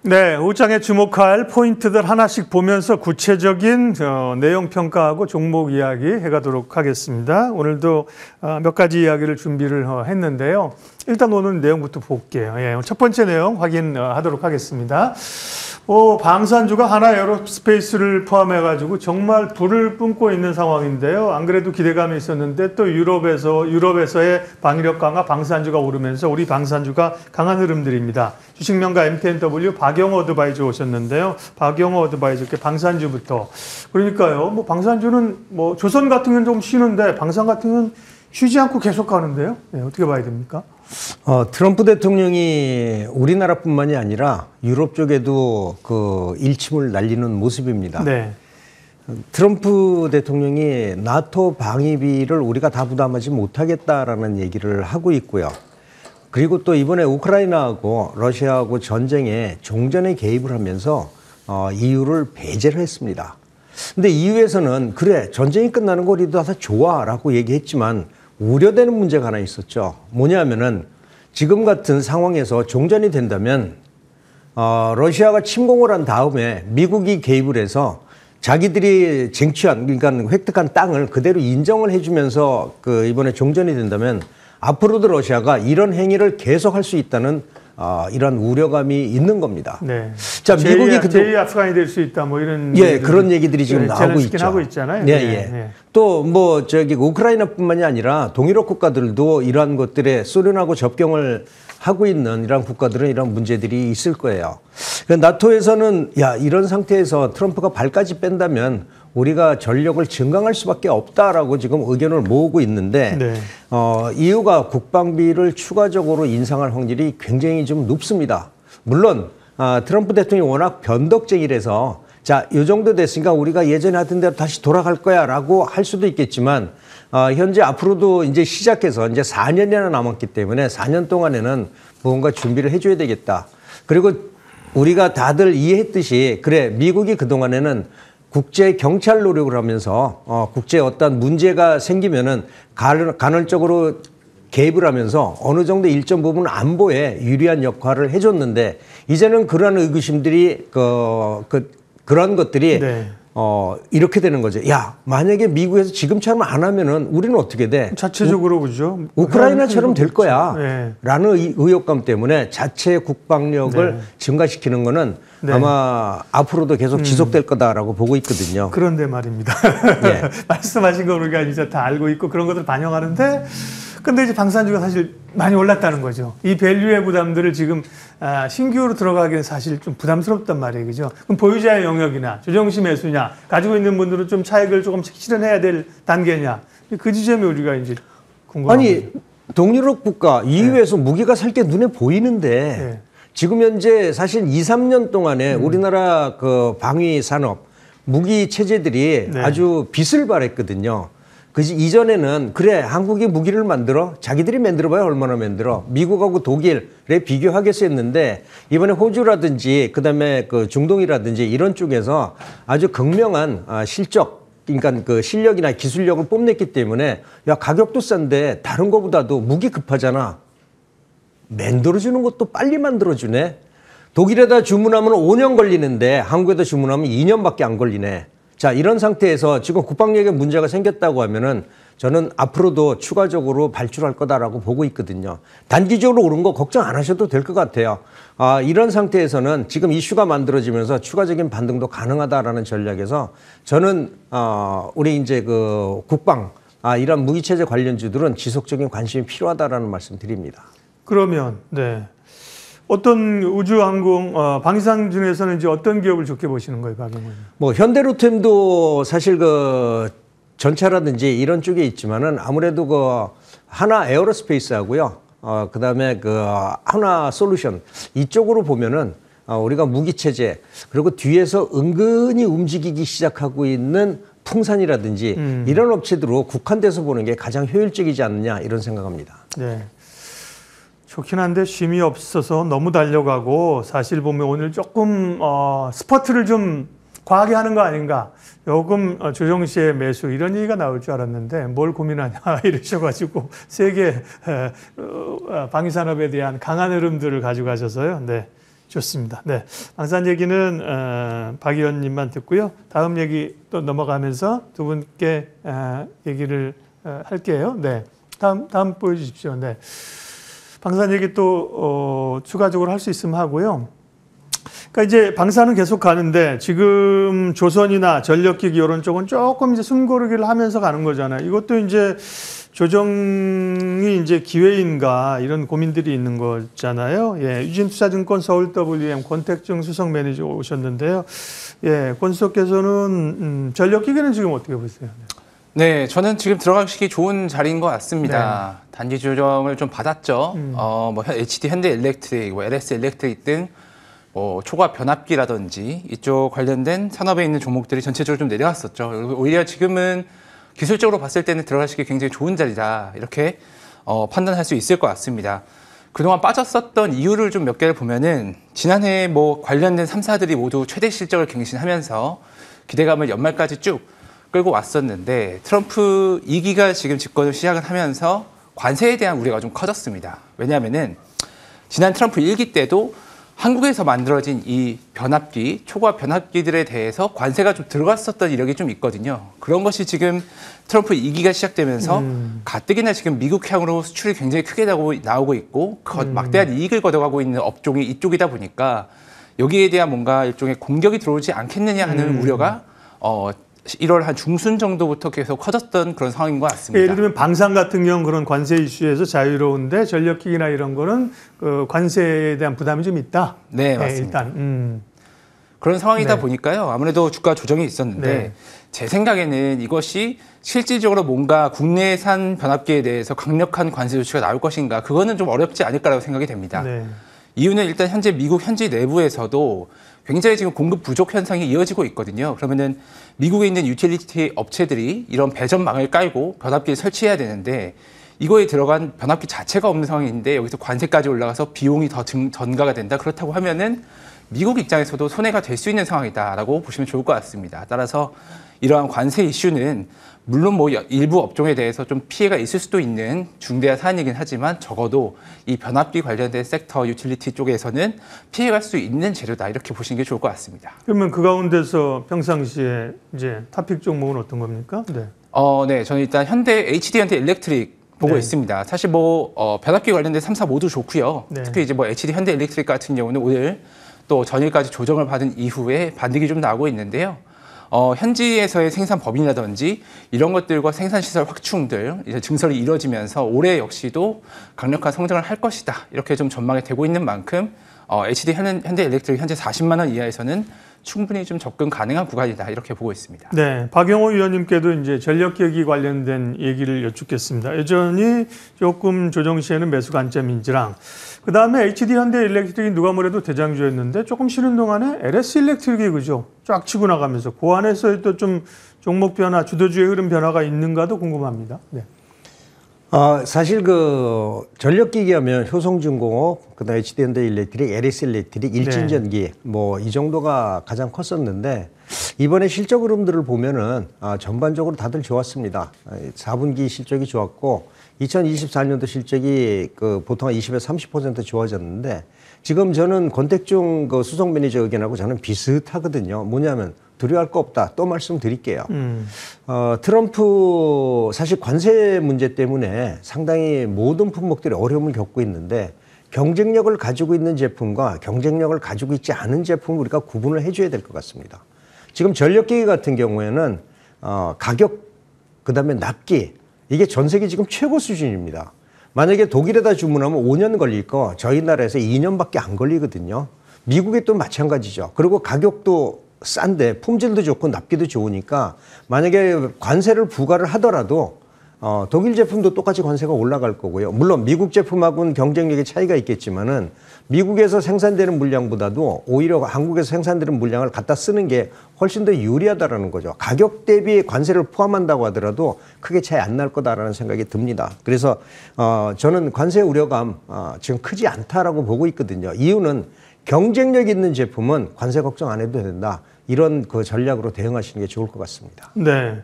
네, 오후장에 주목할 포인트들 하나씩 보면서 구체적인 내용 평가하고 종목 이야기 해가도록 하겠습니다. 오늘도 몇 가지 이야기를 준비를 했는데요. 일단 오늘 내용부터 볼게요. 예, 첫 번째 내용 확인하도록 하겠습니다. 방산주가 하나 에어로스페이스를 포함해가지고 정말 불을 뿜고 있는 상황인데요. 안 그래도 기대감이 있었는데 또 유럽에서의 방위력 강화 방산주가 오르면서 우리 방산주가 강한 흐름들입니다. 주식명가 MTNW 박영호 어드바이저 오셨는데요. 박영호 어드바이저 방산주부터. 그러니까요. 방산주는 조선 같은 경우는 좀 쉬는데 방산 같은 경우는 쉬지 않고 계속 가는데요. 네, 어떻게 봐야 됩니까? 트럼프 대통령이 우리나라뿐만이 아니라 유럽 쪽에도 그 일침을 날리는 모습입니다. 네. 트럼프 대통령이 나토 방위비를 우리가 다 부담하지 못하겠다라는 얘기를 하고 있고요. 그리고 또 이번에 우크라이나하고 러시아하고 전쟁에 종전에 개입을 하면서 EU를 배제를 했습니다. 근데 EU에서는 그래 전쟁이 끝나는 거 우리도 다 좋아라고 얘기했지만 우려되는 문제가 하나 있었죠. 뭐냐면은 지금 같은 상황에서 종전이 된다면 러시아가 침공을 한 다음에 미국이 개입을 해서 자기들이 쟁취한 그러니까 획득한 땅을 그대로 인정을 해주면서 이번에 종전이 된다면 앞으로도 러시아가 이런 행위를 계속할 수 있다는 이런 우려감이 있는 겁니다. 네. 자, 미국이 제2 아프간이 될 수 있다, 이런. 그런 얘기들이 지금 나오고 있죠. 하고 있잖아요. 네. 또 우크라이나뿐만이 아니라 동유럽 국가들도 이러한 것들에 소련하고 접경을 하고 있는 이런 국가들은 이런 문제들이 있을 거예요. 나토에서는 이런 상태에서 트럼프가 발까지 뺀다면 우리가 전력을 증강할 수밖에 없다라고 지금 의견을 모으고 있는데 네. EU가 국방비를 추가적으로 인상할 확률이 굉장히 좀 높습니다. 물론 트럼프 대통령이 워낙 변덕쟁이라서 이 정도 됐으니까 우리가 예전에 하던 대로 다시 돌아갈 거야 라고 할 수도 있겠지만 현재 앞으로도 이제 시작해서 이제 4년이나 남았기 때문에 4년 동안에는 무언가 준비를 해줘야 되겠다. 그리고 우리가 다들 이해했듯이 그래 미국이 그동안에는 국제 경찰 노력을 하면서 국제 어떤 문제가 생기면은 간헐적으로 개입을 하면서 어느 정도 일정 부분 안보에 유리한 역할을 해줬는데 이제는 그러한 의구심들이 그런 것들이 네. 이렇게 되는 거죠. 만약에 미국에서 지금처럼 안 하면은 우리는 어떻게 돼? 자체적으로 그죠. 우크라이나처럼 될 거야. 네. 라는 의혹감 때문에 자체 국방력을 증가시키는 거는 아마 앞으로도 계속 지속될 거다라고 보고 있거든요. 그런데 말입니다. 말씀하신 거 우리가 이제 다 알고 있고 그런 것들 반영하는데 근데 이제 방산주가 사실 많이 올랐다는 거죠. 이 밸류의 부담들을 지금 신규로 들어가기는 사실 좀 부담스럽단 말이에요. 그죠? 그럼 보유자의 영역이나 조정시 매수냐, 가지고 있는 분들은 좀 차익을 조금씩 실현해야 될 단계냐. 그 지점이 우리가 이제 궁금합니다. 아니, 동유럽 국가 EU에서 무기가 살 게 눈에 보이는데 지금 현재 사실 2, 3년 동안에 우리나라 방위 산업, 무기 체제들이 아주 빛을 발했거든요. 이전에는 그래 한국이 무기를 만들어 자기들이 만들어봐야 얼마나 만들어 미국하고 독일에 비교하겠어 했는데 이번에 호주라든지 그다음에 중동이라든지 이런 쪽에서 아주 극명한 실적 그러니까 실력이나 기술력을 뽐냈기 때문에 가격도 싼데 다른 거보다도 무기 급하잖아. 만들어주는 것도 빨리 만들어주네. 독일에다 주문하면 5년 걸리는데 한국에다 주문하면 2년밖에 안 걸리네. 이런 상태에서 지금 국방력에 문제가 생겼다고 하면은 저는 앞으로도 추가적으로 발출할 거다라고 보고 있거든요. 단기적으로 오른 거 걱정 안 하셔도 될 것 같아요. 이런 상태에서는 지금 이슈가 만들어지면서 추가적인 반등도 가능하다라는 전략에서 저는 우리 이제 국방 이런 무기체제 관련주들은 지속적인 관심이 필요하다라는 말씀 드립니다. 그러면 어떤 우주항공 방위상 중에서는 이제 어떤 기업을 좋게 보시는 거예요, 박영훈? 현대로템도 사실 전차라든지 이런 쪽에 있지만은 아무래도 하나 에어로스페이스하고요. 그다음에 하나 솔루션 이쪽으로 보면은 우리가 무기 체제 그리고 뒤에서 은근히 움직이기 시작하고 있는 풍산이라든지 이런 업체들로 국한돼서 보는 게 가장 효율적이지 않느냐 이런 생각합니다. 네. 좋긴 한데 쉼이 없어서 너무 달려가고 사실 보면 오늘 조금 스퍼트를 좀 과하게 하는 거 아닌가. 요금 조정 시의 매수 이런 얘기가 나올 줄 알았는데 뭘 고민하냐 이러셔가지고 세계 방위산업에 대한 강한 흐름들을 가지고 가셔서요. 네, 좋습니다. 네, 방산 얘기는 박 의원님만 듣고요. 다음 얘기 또 넘어가면서 두 분께 얘기를 할게요. 네, 다음 보여주십시오. 네, 방산 얘기 또 추가적으로 할 수 있으면 하고요. 그러니까 이제 방사는 계속 가는데 지금 조선이나 전력기기 이런 쪽은 조금 이제 숨고르기를 하면서 가는 거잖아요. 이것도 이제 조정이 이제 기회인가 이런 고민들이 있는 거잖아요. 예, 유진투자증권 서울 WM 권택중 수석 매니저 오셨는데요. 예, 권수석께서는 전력기기는 지금 어떻게 보세요? 네, 저는 지금 들어가시기 좋은 자리인 것 같습니다. 네. 단기 조정을 좀 받았죠. 뭐 HD 현대일렉트릭, 뭐 LS 일렉트릭 등 뭐 초과 변압기라든지 이쪽 관련된 산업에 있는 종목들이 전체적으로 좀 내려왔었죠. 오히려 지금은 기술적으로 봤을 때는 들어가시기 굉장히 좋은 자리다 이렇게 판단할 수 있을 것 같습니다. 그동안 빠졌었던 이유를 좀 몇 개를 보면은 지난해 뭐 관련된 3사들이 모두 최대 실적을 갱신하면서 기대감을 연말까지 쭉 끌고 왔었는데 트럼프 2기가 지금 집권을 시작을 하면서 관세에 대한 우려가 좀 커졌습니다. 왜냐하면은 지난 트럼프 1기 때도 한국에서 만들어진 이 변압기, 초과 변압기들에 대해서 관세가 좀 들어갔었던 이력이 좀 있거든요. 그런 것이 지금 트럼프 2기가 시작되면서 가뜩이나 지금 미국향으로 수출이 굉장히 크게 나오고 있고 막대한 이익을 거둬가고 있는 업종이 이쪽이다 보니까 여기에 대한 뭔가 일종의 공격이 들어오지 않겠느냐 하는 우려가 1월 한 중순 정도부터 계속 커졌던 그런 상황인 것 같습니다. 예를 들면 방산 같은 경우 그런 관세 이슈에서 자유로운데 전력기기나 이런 거는 그 관세에 대한 부담이 좀 있다. 네, 맞습니다. 일단 그런 상황이다 보니까요. 아무래도 주가 조정이 있었는데 제 생각에는 이것이 실질적으로 뭔가 국내산 변압기에 대해서 강력한 관세 조치가 나올 것인가 그거는 좀 어렵지 않을까라고 생각이 됩니다. 이유는 일단 현재 미국 현지 내부에서도 굉장히 지금 공급 부족 현상이 이어지고 있거든요. 그러면은 미국에 있는 유틸리티 업체들이 이런 배전망을 깔고 변압기를 설치해야 되는데 이거에 들어간 변압기 자체가 없는 상황인데 여기서 관세까지 올라가서 비용이 더 전가가 된다. 그렇다고 하면은 미국 입장에서도 손해가 될 수 있는 상황이다라고 보시면 좋을 것 같습니다. 따라서 이러한 관세 이슈는 물론 뭐 일부 업종에 대해서 좀 피해가 있을 수도 있는 중대한 사안이긴 하지만 적어도 이 변압기 관련된 섹터 유틸리티 쪽에서는 피해갈 수 있는 재료다 이렇게 보시는 게 좋을 것 같습니다. 그러면 그 가운데서 평상시에 이제 탑픽 종목은 어떤 겁니까? 네. 네, 저는 일단 HD 현대 일렉트릭 보고 있습니다. 사실 뭐 변압기 관련된 3사 모두 좋고요. 특히 이제 뭐 HD 현대 일렉트릭 같은 경우는 오늘 또 전일까지 조정을 받은 이후에 반등이 좀 나오고 있는데요. 현지에서의 생산 법인이라든지 이런 것들과 생산시설 확충들 이제 증설이 이루어지면서 올해 역시도 강력한 성장을 할 것이다. 이렇게 좀 전망이 되고 있는 만큼 HD 현대 일렉트릭 현재 40만 원 이하에서는 충분히 좀 접근 가능한 구간이다. 이렇게 보고 있습니다. 네, 박영호 위원님께도 이제 전력기기 관련된 얘기를 여쭙겠습니다. 여전히 조금 조정 시에는 매수 관점인지랑 그 다음에 HD 현대 일렉트릭이 누가 뭐래도 대장주였는데 조금 쉬는 동안에 LS 일렉트릭이 그죠? 쫙 치고 나가면서 그 안에서의 또 좀 종목 변화, 주도주의 흐름 변화가 있는가도 궁금합니다. 네. 사실 그 전력기기 하면 효성중공업, 그다음 HD 현대 일렉트릭, LS 일렉트릭, 일진전기 뭐 이 정도가 가장 컸었는데 이번에 실적 흐름들을 보면은 전반적으로 다들 좋았습니다. 4분기 실적이 좋았고 2024년도 실적이 그 보통 한 20에서 30% 좋아졌는데 지금 저는 권택중 그 수석 매니저 의견하고 저는 비슷하거든요. 뭐냐면 두려워할 거 없다. 또 말씀드릴게요. 트럼프 사실 관세 문제 때문에 상당히 모든 품목들이 어려움을 겪고 있는데 경쟁력을 가지고 있는 제품과 경쟁력을 가지고 있지 않은 제품을 우리가 구분을 해줘야 될 것 같습니다. 지금 전력기기 같은 경우에는 가격, 그다음에 납기 이게 전 세계 지금 최고 수준입니다. 만약에 독일에다 주문하면 5년 걸릴 거 저희 나라에서 2년밖에 안 걸리거든요. 미국에 또 마찬가지죠. 그리고 가격도 싼데 품질도 좋고 납기도 좋으니까 만약에 관세를 부과를 하더라도 독일 제품도 똑같이 관세가 올라갈 거고요. 물론 미국 제품하고는 경쟁력의 차이가 있겠지만은 미국에서 생산되는 물량보다도 오히려 한국에서 생산되는 물량을 갖다 쓰는 게 훨씬 더 유리하다라는 거죠. 가격 대비 관세를 포함한다고 하더라도 크게 차이 안 날 거다라는 생각이 듭니다. 그래서 저는 관세 우려감 지금 크지 않다라고 보고 있거든요. 이유는 경쟁력 있는 제품은 관세 걱정 안 해도 된다. 이런 그 전략으로 대응하시는 게 좋을 것 같습니다. 네.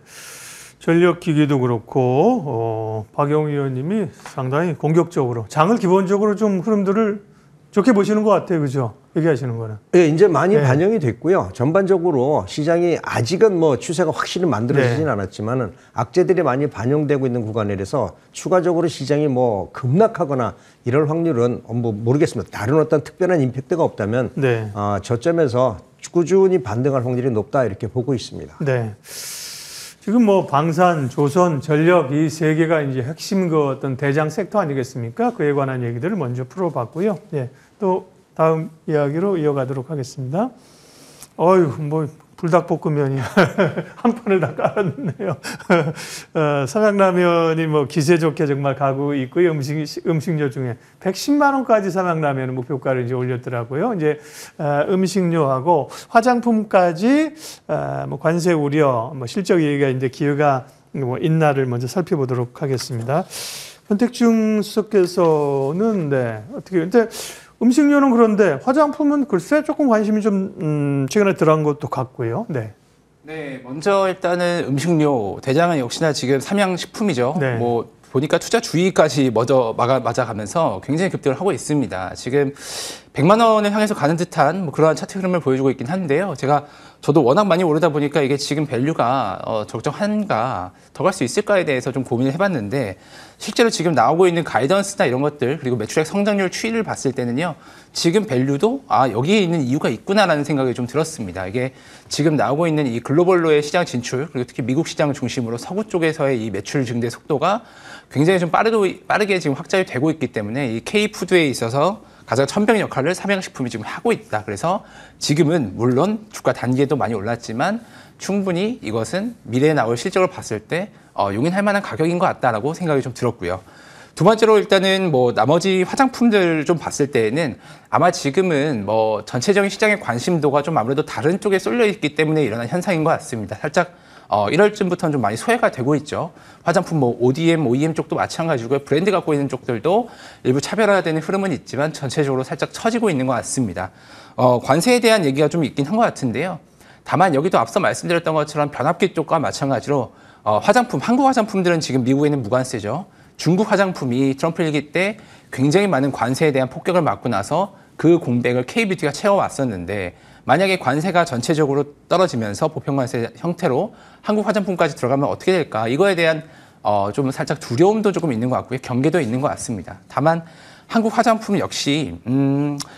전력기기도 그렇고 박영우 의원님이 상당히 공격적으로 장을 기본적으로 좀 흐름들을 좋게 보시는 것 같아요. 그죠? 얘기하시는 거는. 예, 이제 많이 네. 반영이 됐고요. 전반적으로 시장이 아직은 뭐 추세가 확실히 만들어지진 네. 않았지만은 악재들이 많이 반영되고 있는 구간이라서 추가적으로 시장이 뭐 급락하거나 이럴 확률은 뭐 모르겠습니다. 다른 어떤 특별한 임팩트가 없다면 네. 저점에서 꾸준히 반등할 확률이 높다 이렇게 보고 있습니다. 네. 지금 뭐 방산, 조선, 전력 이 세 개가 이제 핵심 그 어떤 대장 섹터 아니겠습니까? 그에 관한 얘기들을 먼저 풀어봤고요. 예. 또 다음 이야기로 이어가도록 하겠습니다. 어휴, 뭐 불닭볶음면이 한 판을 다 깔았네요. 삼양라면이 뭐 기세 좋게 정말 가고 있고요. 음식료 중에 110만 원까지 삼양라면 목표가를 이제 올렸더라고요. 이제 음식료하고 화장품까지 뭐 관세 우려, 뭐 실적 얘기가 이제 기회가 뭐 있나를 먼저 살펴보도록 하겠습니다. 현택중 수석께서는 네 어떻게 근데 음식료는 그런데 화장품은 글쎄 조금 관심이 좀 최근에 들어간 것도 같고요. 네. 네, 먼저 일단은 음식료 대장은 역시나 지금 삼양식품이죠. 네. 뭐 보니까 투자 주의까지 먼저 맞아가면서 굉장히 급등을 하고 있습니다. 지금 100만 원을 향해서 가는 듯한 뭐 그러한 차트 흐름을 보여주고 있긴 한데요. 저도 워낙 많이 오르다 보니까 이게 지금 밸류가 적정한가 더 갈 수 있을까에 대해서 좀 고민을 해봤는데 실제로 지금 나오고 있는 가이던스나 이런 것들 그리고 매출액 성장률 추이를 봤을 때는요. 지금 밸류도 여기에 있는 이유가 있구나라는 생각이 좀 들었습니다. 이게 지금 나오고 있는 이 글로벌로의 시장 진출 그리고 특히 미국 시장을 중심으로 서구 쪽에서의 이 매출 증대 속도가 굉장히 좀 빠르게 지금 확장이 되고 있기 때문에 이 K푸드에 있어서 가장 천병 역할을 삼양식품이 지금 하고 있다. 그래서 지금은 물론 주가 단계도 많이 올랐지만 충분히 이것은 미래에 나올 실적을 봤을 때 용인할 만한 가격인 것 같다라고 생각이 좀 들었고요. 두 번째로 일단은 뭐 나머지 화장품들 좀 봤을 때에는 아마 지금은 뭐 전체적인 시장의 관심도가 좀 아무래도 다른 쪽에 쏠려 있기 때문에 일어난 현상인 것 같습니다. 살짝 1월쯤부터는 좀 많이 소외가 되고 있죠. 화장품 뭐 ODM, OEM 쪽도 마찬가지고요. 브랜드 갖고 있는 쪽들도 일부 차별화되는 흐름은 있지만 전체적으로 살짝 처지고 있는 것 같습니다. 관세에 대한 얘기가 좀 있긴 한 것 같은데요. 다만 여기도 앞서 말씀드렸던 것처럼 변압기 쪽과 마찬가지로 화장품, 한국 화장품들은 지금 미국에는 무관세죠. 중국 화장품이 트럼프 일기 때 굉장히 많은 관세에 대한 폭격을 맞고 나서 그 공백을 K뷰티가 채워왔었는데 만약에 관세가 전체적으로 떨어지면서 보편관세 형태로 한국 화장품까지 들어가면 어떻게 될까? 이거에 대한 좀 살짝 두려움도 조금 있는 것 같고요. 경계도 있는 것 같습니다. 다만 한국 화장품 역시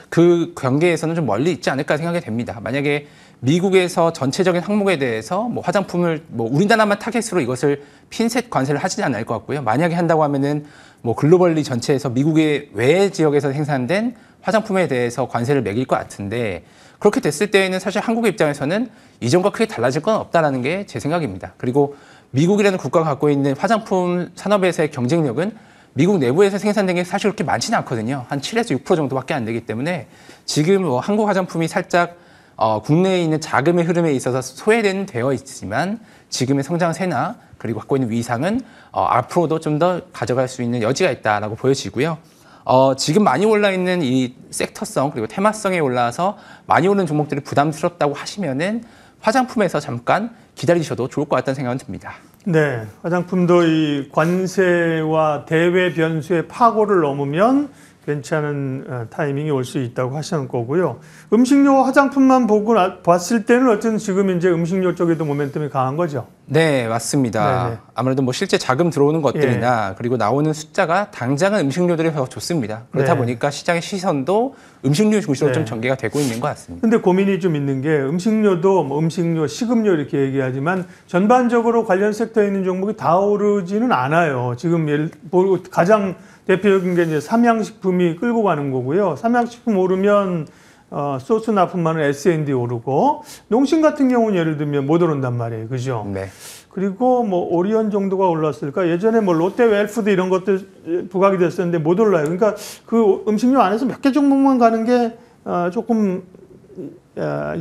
그 경계에서는 좀 멀리 있지 않을까 생각이 됩니다. 만약에 미국에서 전체적인 항목에 대해서 뭐 화장품을 뭐 우리나라만 타겟으로 이것을 핀셋 관세를 하지는 않을 것 같고요. 만약에 한다고 하면은 뭐 글로벌리 전체에서 미국의 외 지역에서 생산된 화장품에 대해서 관세를 매길 것 같은데 그렇게 됐을 때에는 사실 한국의 입장에서는 이전과 크게 달라질 건 없다라는 게 제 생각입니다. 그리고 미국이라는 국가가 갖고 있는 화장품 산업에서의 경쟁력은 미국 내부에서 생산된 게 사실 그렇게 많지는 않거든요. 한 7에서 6% 정도밖에 안 되기 때문에 지금 뭐 한국 화장품이 살짝 국내에 있는 자금의 흐름에 있어서 소외는 되어 있지만 지금의 성장세나 그리고 갖고 있는 위상은 앞으로도 좀 더 가져갈 수 있는 여지가 있다라고 보여지고요. 지금 많이 올라있는 이 섹터성 그리고 테마성에 올라와서 많이 오른 종목들이 부담스럽다고 하시면은 화장품에서 잠깐 기다리셔도 좋을 것 같다는 생각은 듭니다. 네, 화장품도 이 관세와 대외 변수의 파고를 넘으면 괜찮은 타이밍이 올 수 있다고 하시는 거고요. 음식료 화장품만 보고 봤을 때는 어쨌든 지금 이제 음식료 쪽에도 모멘텀이 강한 거죠. 네, 맞습니다. 네네. 아무래도 뭐 실제 자금 들어오는 것들이나 그리고 나오는 숫자가 당장은 음식료들이 더 좋습니다. 그렇다 네. 보니까 시장의 시선도 음식료 중심으로 네. 좀 전개가 되고 있는 것 같습니다. 근데 고민이 좀 있는 게 음식료도 뭐 음식료, 식음료 이렇게 얘기하지만 전반적으로 관련 섹터에 있는 종목이 다 오르지는 않아요. 지금 가장 대표적인 게 이제 삼양식품이 끌고 가는 거고요. 삼양식품 오르면 소스 납품만은 S&D 오르고 농심 같은 경우는 예를 들면 못 오른단 말이에요. 그죠? 네. 그리고 뭐 오리온 정도가 올랐을까? 예전에 뭐 롯데 웰푸드 이런 것들 부각이 됐었는데 못 올라요. 그러니까 그 음식료 안에서 몇 개 종목만 가는 게 조금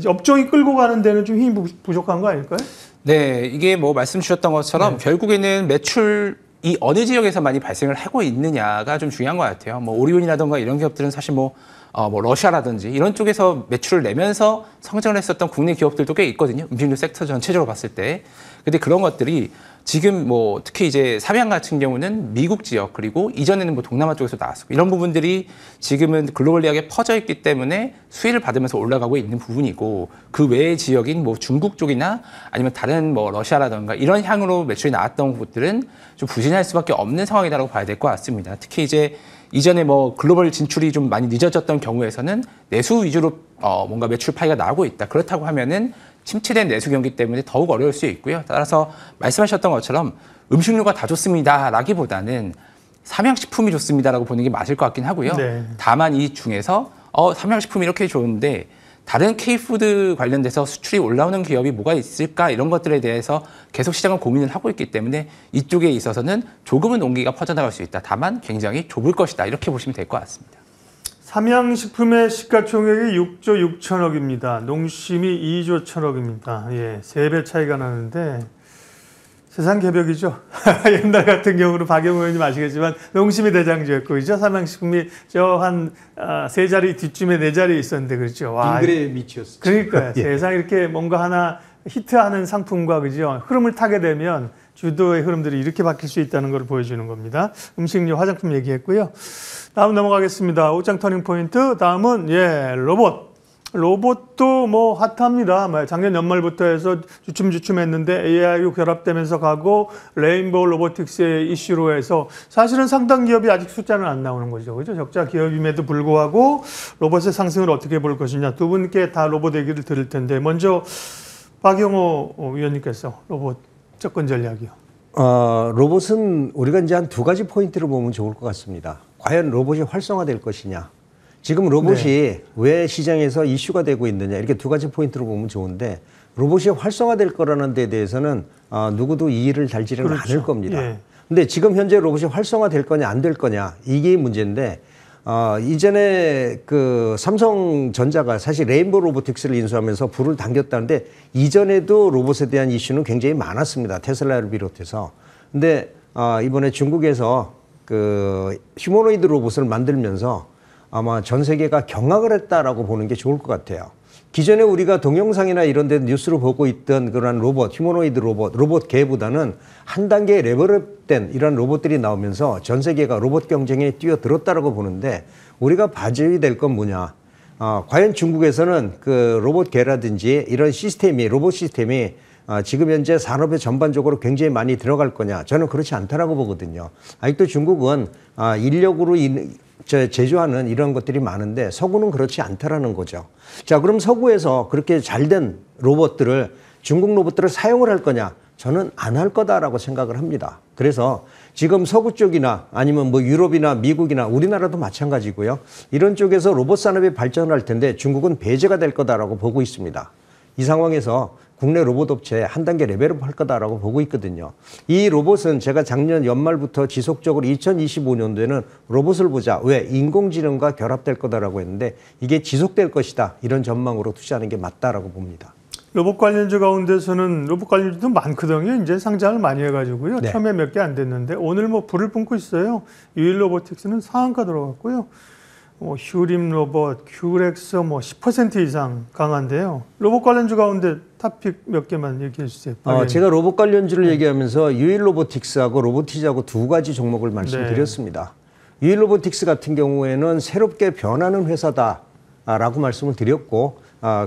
업종이 끌고 가는 데는 좀 힘이 부족한 거 아닐까요? 네, 이게 뭐 말씀 주셨던 것처럼 결국에는 매출이 어느 지역에서 많이 발생을 하고 있느냐가 좀 중요한 것 같아요. 뭐 오리온이라든가 이런 기업들은 사실 뭐 러시아라든지 이런 쪽에서 매출을 내면서 성장을 했었던 국내 기업들도 꽤 있거든요. 음식료 섹터 전체적으로 봤을 때. 근데 그런 것들이 지금 뭐 특히 이제 삼양 같은 경우는 미국 지역 그리고 이전에는 뭐 동남아 쪽에서 나왔었고 이런 부분들이 지금은 글로벌리하게 퍼져 있기 때문에 수혜를 받으면서 올라가고 있는 부분이고 그 외의 지역인 뭐 중국 쪽이나 아니면 다른 뭐 러시아라든가 이런 향으로 매출이 나왔던 곳들은 좀 부진할 수밖에 없는 상황이라고 봐야 될 것 같습니다. 특히 이제 이전에 뭐 글로벌 진출이 좀 많이 늦어졌던 경우에서는 내수 위주로 뭔가 매출 파이가 나오고 있다. 그렇다고 하면은 침체된 내수 경기 때문에 더욱 어려울 수 있고요. 따라서 말씀하셨던 것처럼 음식료가 다 좋습니다라기보다는 삼양식품이 좋습니다라고 보는 게 맞을 것 같긴 하고요. 네. 다만 이 중에서 삼양식품이 이렇게 좋은데 다른 K푸드 관련돼서 수출이 올라오는 기업이 뭐가 있을까 이런 것들에 대해서 계속 시장은 고민을 하고 있기 때문에 이쪽에 있어서는 조금은 온기가 퍼져나갈 수 있다. 다만 굉장히 좁을 것이다. 이렇게 보시면 될 것 같습니다. 삼양식품의 시가총액이 6조 6천억입니다. 농심이 2조 1천억입니다. 예, 3배 차이가 나는데 세상 개벽이죠. 옛날 같은 경우는 박영호 의원님 아시겠지만 농심이 대장주였고 그죠? 삼양식품이 저 한 세 자리 뒷쯤에 네 자리에 있었는데 그렇죠. 와, 빙그레 밑이었어요. 그러니까요. 예. 세상 이렇게 뭔가 하나 히트하는 상품과 그죠? 흐름을 타게 되면 주도의 흐름들이 이렇게 바뀔 수 있다는 걸 보여주는 겁니다. 음식료, 화장품 얘기했고요. 다음 넘어가겠습니다. 옷장 터닝 포인트. 다음은 로봇. 로봇도 뭐 핫합니다. 작년 연말부터 해서 주춤주춤했는데 AI로 결합되면서 가고 레인보우 로보틱스의 이슈로 해서 사실은 상당 기업이 아직 숫자는 안 나오는 거죠. 그죠? 적자 기업임에도 불구하고 로봇의 상승을 어떻게 볼 것이냐. 두 분께 다 로봇 얘기를 들을 텐데 먼저 박영호 위원님께서 로봇 접근 전략이요. 로봇은 우리가 이제 한 두 가지 포인트를 보면 좋을 것 같습니다. 과연 로봇이 활성화될 것이냐. 지금 로봇이 왜 시장에서 이슈가 되고 있느냐. 이렇게 두 가지 포인트로 보면 좋은데 로봇이 활성화될 거라는 데 대해서는 누구도 이의를 달지는 않을 겁니다. 예. 근데 지금 현재 로봇이 활성화될 거냐 안 될 거냐 이게 문제인데 이전에 그 삼성전자가 사실 레인보우 로보틱스를 인수하면서 불을 당겼다는데 이전에도 로봇에 대한 이슈는 굉장히 많았습니다. 테슬라를 비롯해서. 근데 이번에 중국에서 그 휴머노이드 로봇을 만들면서 아마 전 세계가 경악을 했다라고 보는 게 좋을 것 같아요. 기존에 우리가 동영상이나 이런 데 뉴스로 보고 있던 그런 로봇, 휴머노이드 로봇계보다는 한 단계 레벨업된 이런 로봇들이 나오면서 전 세계가 로봇 경쟁에 뛰어들었다라고 보는데 우리가 봐줘야 될 건 뭐냐. 과연 중국에서는 그 로봇계라든지 이런 시스템이, 로봇 시스템이 지금 현재 산업에 전반적으로 굉장히 많이 들어갈 거냐. 저는 그렇지 않다라고 보거든요. 아직도 중국은 인력으로 제조하는 이런 것들이 많은데 서구는 그렇지 않다라는 거죠. 자, 그럼 서구에서 그렇게 잘된 로봇들을 중국 로봇들을 사용을 할 거냐? 저는 안 할 거다라고 생각을 합니다. 그래서 지금 서구 쪽이나 아니면 뭐 유럽이나 미국이나 우리나라도 마찬가지고요. 이런 쪽에서 로봇 산업이 발전할 텐데 중국은 배제가 될 거다라고 보고 있습니다. 이 상황에서 국내 로봇 업체 한 단계 레벨업 할 거다라고 보고 있거든요. 이 로봇은 제가 작년 연말부터 지속적으로 2025년도에는 로봇을 보자. 왜? 인공지능과 결합될 거다라고 했는데 이게 지속될 것이다. 이런 전망으로 투자하는 게 맞다라고 봅니다. 로봇 관련주 가운데서는 로봇 관련주도 많거든요. 이제 상장을 많이 해가지고요. 네. 처음에 몇 개 안 됐는데 오늘 뭐 불을 뿜고 있어요. 유일 로보틱스는 상한가 들어갔고요. 휴림 로봇, 큐렉서 10% 이상 강한데요. 로봇 관련주 가운데 탑픽 몇 개만 얘기해 주세요. 제가 로봇 관련주를 얘기하면서 유일 로보틱스하고 로보티즈하고 두 가지 종목을 말씀드렸습니다. 유일 로보틱스 같은 경우에는 새롭게 변하는 회사다라고 말씀을 드렸고,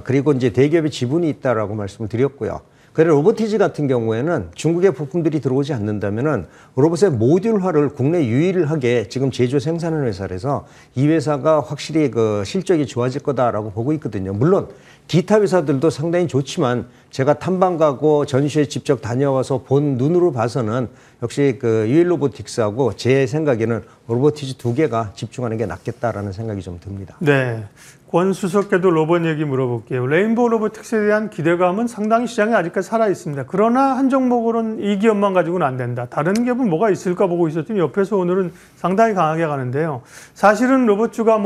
그리고 이제 대기업의 지분이 있다라고 말씀을 드렸고요. 그리고 로보티즈 같은 경우에는 중국의 부품들이 들어오지 않는다면은 로봇의 모듈화를 국내 유일하게 지금 제조 생산하는 회사라서 이 회사가 확실히 그 실적이 좋아질 거다라고 보고 있거든요. 물론 기타 회사들도 상당히 좋지만 제가 탐방 가고 전시회 직접 다녀와서 본 눈으로 봐서는 역시 그 유일 로보틱스하고 제 생각에는 로보티즈 두 개가 집중하는 게 낫겠다라는 생각이 좀 듭니다. 네. 권 수석께도 로봇 얘기 물어볼게요. 레인보우 로보틱스에 대한 기대감은 상당히 시장에 아직까지 살아있습니다. 그러나 한 종목으로는 이 기업만 가지고는 안 된다. 다른 기업은 뭐가 있을까 보고 있었더니 옆에서 오늘은 상당히 강하게 가는데요. 사실은 로봇주가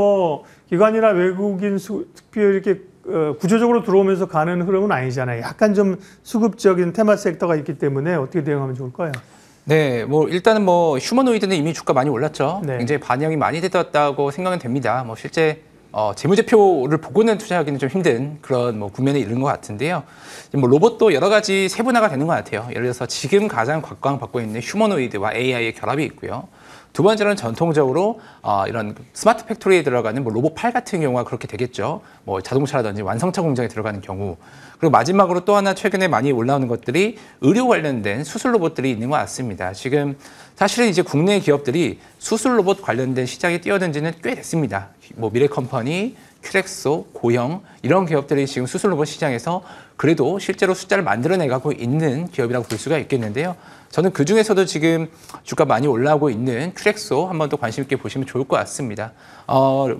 기관이나 외국인 특별히 이렇게 구조적으로 들어오면서 가는 흐름은 아니잖아요. 약간 좀 수급적인 테마 섹터가 있기 때문에 어떻게 대응하면 좋을까요? 네, 일단은 휴머노이드는 이미 주가 많이 올랐죠. 네. 굉장히 반영이 많이 됐다고 생각은 됩니다. 실제 재무제표를 보고는 투자하기는 좀 힘든 그런 뭐 국면에 이른 것 같은데요. 뭐 로봇도 여러 가지 세분화가 되는 것 같아요. 예를 들어서 지금 가장 각광받고 있는 휴머노이드와 AI의 결합이 있고요. 두 번째로는 전통적으로 이런 스마트 팩토리에 들어가는 뭐 로봇 팔 같은 경우가 그렇게 되겠죠. 뭐 자동차라든지 완성차 공장에 들어가는 경우. 그리고 마지막으로 또 하나 최근에 많이 올라오는 것들이 의료 관련된 수술 로봇들이 있는 것 같습니다. 지금 사실은 이제 국내 기업들이 수술 로봇 관련된 시장에 뛰어든 지는 꽤 됐습니다. 뭐 미래컴퍼니, 큐렉소, 고형 이런 기업들이 지금 수술 로봇 시장에서 그래도 실제로 숫자를 만들어내가고 있는 기업이라고 볼 수가 있겠는데요. 저는 그중에서도 지금 주가 많이 올라오고 있는 큐렉소 한번 더 관심 있게 보시면 좋을 것 같습니다.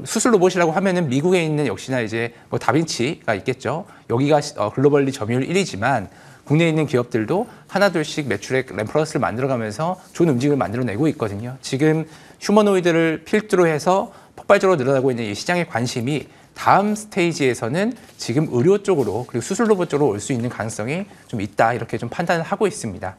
수술 로봇이라고 하면은 미국에 있는 역시나 이제 뭐 다빈치가 있겠죠. 여기가 글로벌리 점유율 1위지만 국내에 있는 기업들도 하나둘씩 매출액 램플러스를 만들어가면서 좋은 움직임을 만들어내고 있거든요. 지금 휴머노이드를 필두로 해서 폭발적으로 늘어나고 있는 이 시장의 관심이 다음 스테이지에서는 지금 의료 쪽으로 그리고 수술 로봇 쪽으로 올 수 있는 가능성이 좀 있다 이렇게 좀 판단을 하고 있습니다.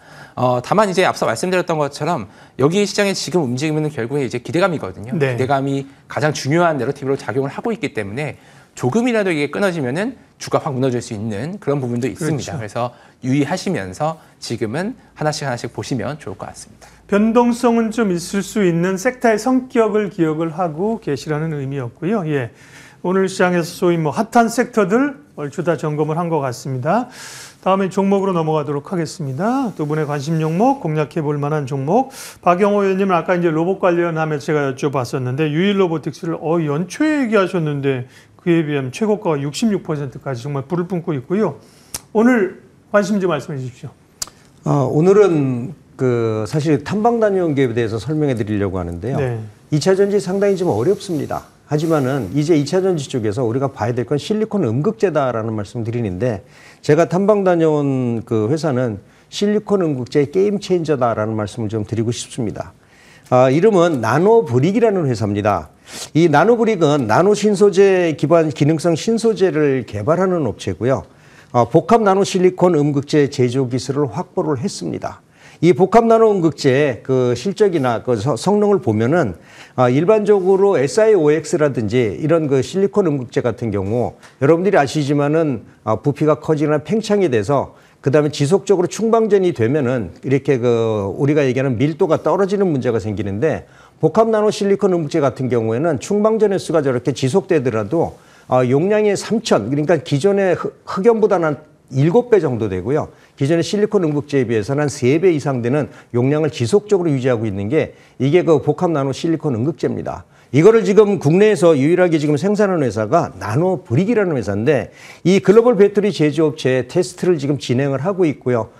다만 이제 앞서 말씀드렸던 것처럼 여기 시장의 지금 움직임은 결국에 이제 기대감이거든요. 네. 기대감이 가장 중요한 내러티브로 작용을 하고 있기 때문에 조금이라도 이게 끊어지면은 주가 확 무너질 수 있는 그런 부분도 있습니다. 그렇죠. 그래서 유의하시면서 지금은 하나씩 보시면 좋을 것 같습니다. 변동성은 좀 있을 수 있는 섹터의 성격을 기억을 하고 계시라는 의미였고요. 예. 오늘 시장에서 소위 뭐 핫한 섹터들 얼추 다 점검을 한 것 같습니다. 다음에 종목으로 넘어가도록 하겠습니다. 두 분의 관심 종목, 공략해 볼 만한 종목. 박영호 의원님은 아까 이제 로봇 관련하면 제가 여쭤봤었는데 유일 로보틱스를 연초에 얘기하셨는데 그에 비하면 최고가가 66%까지 정말 불을 뿜고 있고요. 오늘 관심지 말씀해 주십시오. 오늘은 사실 탐방 다녀온 기업에 대해서 설명해 드리려고 하는데요. 네. 2차 전지 상당히 좀 어렵습니다. 하지만은 이제 2차 전지 쪽에서 우리가 봐야 될 건 실리콘 음극재다라는 말씀 드리는데 제가 탐방 다녀온 그 회사는 실리콘 음극재 게임 체인저다라는 말씀을 좀 드리고 싶습니다. 이름은 나노브릭이라는 회사입니다. 이 나노브릭은 나노 신소재 기반 기능성 신소재를 개발하는 업체고요. 복합 나노 실리콘 음극재 제조 기술을 확보를 했습니다. 이 복합 나노 음극재의 그 실적이나 그 성능을 보면은 일반적으로 SiOX라든지 이런 그 실리콘 음극재 같은 경우 여러분들이 아시지만은 부피가 커지거나 팽창이 돼서 그다음에 지속적으로 충방전이 되면은 이렇게 우리가 얘기하는 밀도가 떨어지는 문제가 생기는데 복합 나노 실리콘 음극재 같은 경우에는 충방전 횟수가 저렇게 지속되더라도 용량이 3,000 그러니까 기존의 흑연보다는 한 7배 정도 되고요. 기존의 실리콘 음극재에 비해서는 한 3배 이상 되는 용량을 지속적으로 유지하고 있는 게 이게 그 복합 나노 실리콘 음극재입니다. 이거를 지금 국내에서 유일하게 지금 생산하는 회사가 나노브릭이라는 회사인데 이 글로벌 배터리 제조업체에 테스트를 지금 진행을 하고 있고요.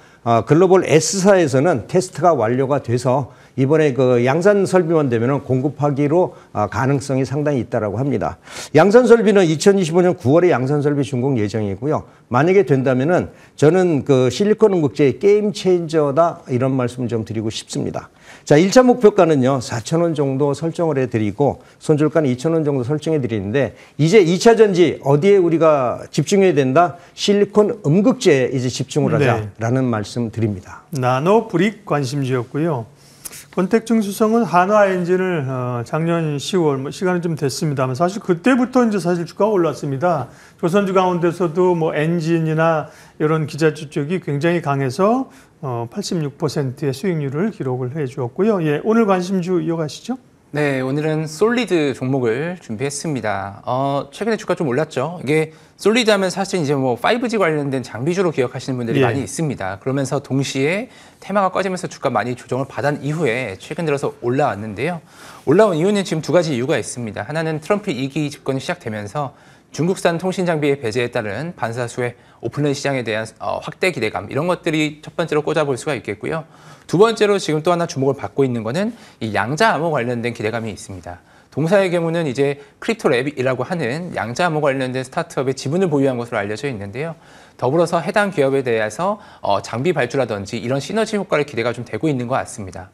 글로벌 S사에서는 테스트가 완료가 돼서 이번에 그 양산 설비만 되면은 공급하기로 가능성이 상당히 있다라고 합니다. 양산 설비는 2025년 9월에 양산 설비 준공 예정이고요. 만약에 된다면은 저는 그 실리콘 음극재의 게임 체인저다 이런 말씀 좀 드리고 싶습니다. 자, 1차 목표가는요, 4,000원 정도 설정을 해드리고, 손절가는 2,000원 정도 설정해 드리는데, 이제 2차 전지 어디에 우리가 집중해야 된다? 실리콘 음극재에 이제 집중을 하자라는 말씀 드립니다. 나노브릭 관심지였고요. 권택중 수성은 한화 엔진을 작년 10월 시간이 좀 됐습니다만 사실 그때부터 이제 사실 주가가 올랐습니다. 조선주 가운데서도 뭐 엔진이나 이런 기자주 쪽이 굉장히 강해서 86%의 수익률을 기록을 해주었고요. 예, 오늘 관심주 이어가시죠. 네, 오늘은 솔리드 종목을 준비했습니다. 최근에 주가 좀 올랐죠. 이게 솔리드 하면 사실 이제 뭐 5G 관련된 장비주로 기억하시는 분들이 많이 있습니다. 그러면서 동시에 테마가 꺼지면서 주가 많이 조정을 받은 이후에 최근 들어서 올라왔는데요. 올라온 이유는 지금 두 가지 이유가 있습니다. 하나는 트럼프 2기 집권이 시작되면서 중국산 통신 장비의 배제에 따른 반사수의 오픈런 시장에 대한 확대 기대감 이런 것들이 첫 번째로 꽂아볼 수가 있겠고요. 두 번째로 지금 또 하나 주목을 받고 있는 거는 이 양자 암호 관련된 기대감이 있습니다. 동사의 경우는 이제 크립토랩이라고 하는 양자 암호 관련된 스타트업의 지분을 보유한 것으로 알려져 있는데요. 더불어서 해당 기업에 대해서 장비 발주라든지 이런 시너지 효과를 기대가 좀 되고 있는 것 같습니다.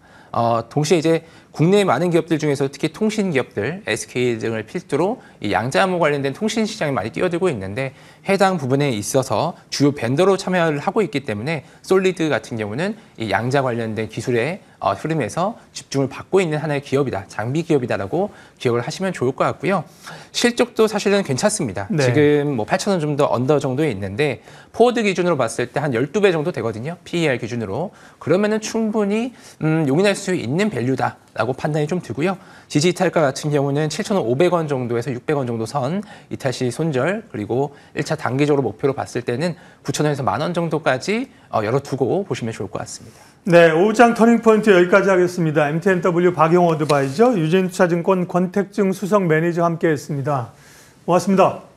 동시에 이제 국내의 많은 기업들 중에서 특히 통신 기업들, SK 등을 필두로 이 양자 암호 관련된 통신 시장에 많이 뛰어들고 있는데 해당 부분에 있어서 주요 벤더로 참여를 하고 있기 때문에 솔리드 같은 경우는 이 양자 관련된 기술에 흐름에서 집중을 받고 있는 하나의 기업이다. 장비 기업이다라고 기억을 하시면 좋을 것 같고요. 실적도 사실은 괜찮습니다. 네. 지금 뭐 8,000원 좀 더 언더 정도에 있는데 포워드 기준으로 봤을 때 한 12배 정도 되거든요. PER 기준으로. 그러면은 충분히 용인할 수 있는 밸류다라고 판단이 좀 들고요. 지지 이탈가 같은 경우는 7,500원 정도에서 600원 정도 선 이탈 시 손절 그리고 1차 단기적으로 목표로 봤을 때는 9,000원에서 10,000원 정도까지 열어두고 보시면 좋을 것 같습니다. 네, 오후장 터닝포인트 여기까지 하겠습니다. MTNW 박용호 어드바이저, 유진투자증권 권택증 수석 매니저 함께했습니다. 고맙습니다.